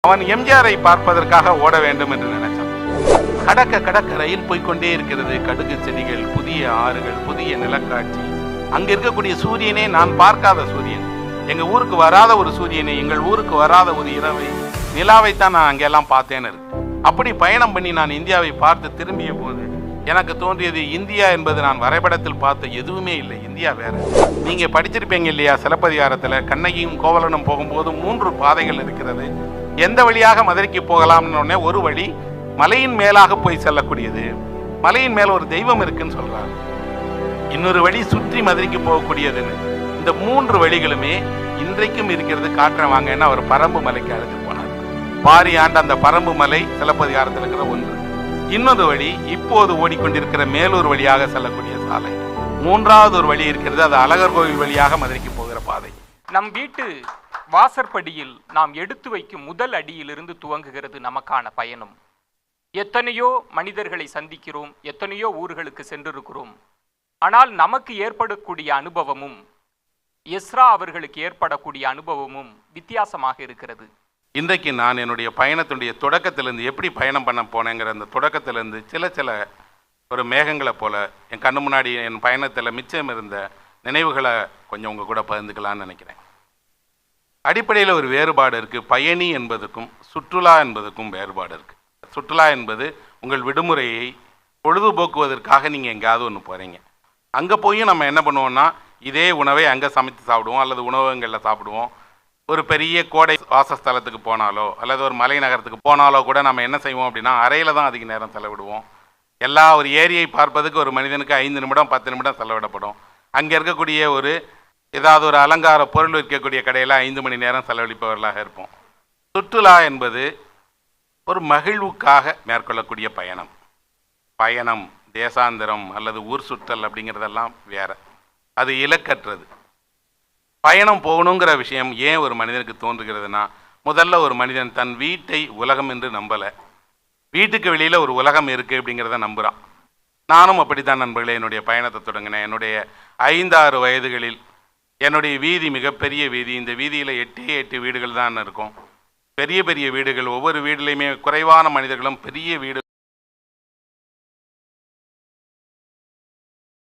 அவன் எம்ஜிஆரை பார்ப்பதற்காக ஓட வேண்டும் என்று நினைச்சான். கடக்க கடக்க ரயில் போய்கொண்டே இருக்கிறது. கடுகு செடிகள், புதிய ஆறுகள், புதிய நிலக்காட்சி. அங்க இருக்கக்கூடிய சூரியனே நான் பார்க்காத சூரியன், எங்க ஊருக்கு வராத ஒரு சூரியனை, எங்கள் ஊருக்கு வராத ஒரு இரவை, நிலாவைத்தான் நான் அங்கெல்லாம் பார்த்தேன்னு இருக்கு. அப்படி பயணம் பண்ணி நான் இந்தியாவை பார்த்து திரும்பிய போது எனக்கு தோன்றியது, இந்தியா என்பது நான் வரைபடத்தில் பார்த்த எதுவுமே இல்லை, இந்தியா வேற. நீங்க படிச்சிருப்பீங்க இல்லையா, சிலப்பதிகாரத்துல கண்ணகியும் கோவலனும் போகும்போது 3 பாதைகள் இருக்கிறது. எந்த வழியாக மதுரைக்கு போகலாம்னு ஒரு வழி மலையின் மேலாக போய் செல்லக்கூடியது, மலையின் மேல ஒரு தெய்வம் இருக்குன்னு சொல்றாரு. இன்னொரு வழி சுற்றி மதுரைக்கு போகக்கூடியதுன்னு. இந்த 3 வழிகளுமே இன்றைக்கும் இருக்கிறது. காட்டுற வாங்கன்னா அவர் பரம்பு மலைக்கு அழைத்து போனார். பாரி ஆண்ட அந்த பரம்பு மலை சிலப்பதிகாரத்தில் இருக்கிற ஒன்று. இன்னொரு வழி இப்போது ஓடிக்கொண்டிருக்கிற மேலூர் வழியாக செல்லக்கூடிய சாலை. 3வது ஒரு வழி இருக்கிறது, அது அழகர் கோவில் வழியாக மதுரைக்கு போகிற பாதை. நம் வீட்டு வாசற்படியில் நாம் எடுத்து வைக்கும் முதல் அடியிலிருந்து துவங்குகிறது நமக்கான பயணம். எத்தனையோ மனிதர்களை சந்திக்கிறோம், எத்தனையோ ஊர்களுக்கு சென்றிருக்கிறோம். ஆனால் நமக்கு ஏற்படக்கூடிய அனுபவமும் எஸ்ரா அவர்களுக்கு ஏற்படக்கூடிய அனுபவமும் வித்தியாசமாக இருக்கிறது. இன்றைக்கு நான் என்னுடைய பயணத்தினுடைய தொடக்கத்திலிருந்து எப்படி பயணம் பண்ண போனேங்கிற அந்த தொடக்கத்திலிருந்து சில ஒரு மேகங்களை போல என் கண்ணு முன்னாடி என் பயணத்தில் மிச்சம் இருந்த நினைவுகளை கொஞ்சம் உங்கள் கூட பகிர்ந்துக்கலான்னு நினைக்கிறேன். அடிப்படையில் ஒரு வேறுபாடு இருக்குது. பயணி என்பதுக்கும் சுற்றுலா என்பதுக்கும் வேறுபாடு இருக்குது. சுற்றுலா என்பது உங்கள் விடுமுறையை பொழுதுபோக்குவதற்காக நீங்கள் எங்கேயாவது ஒன்று போகிறீங்க. அங்கே போய் நம்ம என்ன பண்ணுவோம்னா, இதே உணவை அங்கே சமைத்து சாப்பிடுவோம் அல்லது உணவகங்களில் சாப்பிடுவோம். ஒரு பெரிய கோடை வாசஸ்தலத்துக்கு போனாலோ அல்லது ஒரு மலை நகரத்துக்கு போனாலோ கூட நம்ம என்ன செய்வோம் அப்படின்னா, அறையில் தான் அதிக நேரம் செலவிடுவோம். எல்லா ஒரு ஏரியை பார்ப்பதுக்கு ஒரு மனிதனுக்கு 5 நிமிடம் 10 நிமிடம் செலவிடப்படும். அங்கே இருக்கக்கூடிய ஏதாவது ஒரு அலங்கார பொருள் விற்கக்கூடிய கடையில் 5 மணி நேரம் செலவழிப்பவர்களாக இருப்போம். சுற்றுலா என்பது ஒரு மகிழ்வுக்காக மேற்கொள்ளக்கூடிய பயணம் தேசாந்திரம் அல்லது ஊர் சுற்றல் அப்படிங்கிறதெல்லாம் வேற. அது இலக்கற்றது. பயணம் போகணுங்கிற விஷயம் ஏன் ஒரு மனிதனுக்கு தோன்றுகிறதுனா, முதல்ல ஒரு மனிதன் தன் வீட்டை உலகம் என்று நம்பலை, வீட்டுக்கு வெளியில் ஒரு உலகம் இருக்குது அப்படிங்கிறத நம்புகிறான். நானும் அப்படித்தான் நண்பர்களே என்னுடைய பயணத்தை தொடங்கினேன். என்னுடைய 5-6 வயதுகளில் என்னுடைய வீதி மிகப்பெரிய வீதி. இந்த வீதியில் 8 வீடுகள் தான் இருக்கும். பெரிய பெரிய வீடுகள். ஒவ்வொரு வீடுலையுமே குறைவான மனிதர்களும் பெரிய வீடு